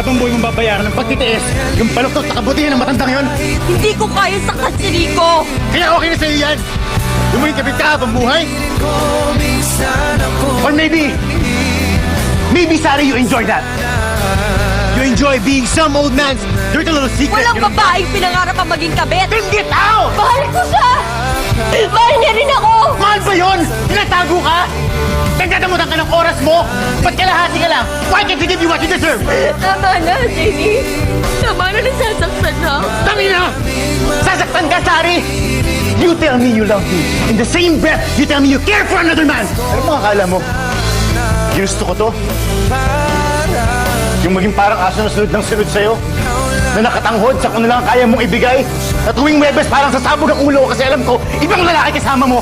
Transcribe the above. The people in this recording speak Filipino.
habang buhay mong babayaran ng pagtitiis yung baluktot na kabutihan ng matandang yon. Hindi ko kaya saktan si Rico! Kaya okay na sa'yo yan. Lumuling kapit ka habang buhay. Or maybe Sari, you enjoy that. You enjoy being some old man's dirty little secret. Walang babaeng pinangarap ang maging kabit! Then get out! Mahal ko siya! Mahal niya rin ako! Mahal ba yun? Tinatago ka? Nagdadamutan ka ng oras mo? Ba't kalahati ka lang? Why can't we give you what you deserve? Tama na, Jamie. Tama na, nasasaktan na. Dami na! Sasaktan ka, Sari! You tell me you love me. In the same breath, you tell me you care for another man. Ano mo akala mo? Ginusto ko to? Yung maging parang aso na sunod ng sunod sa'yo? Na nakatanghod sa kung ano lang kaya mong ibigay? Na tuwing Webes parang sasabog ang ulo ko kasi alam ko, ibang lalaki kasama mo.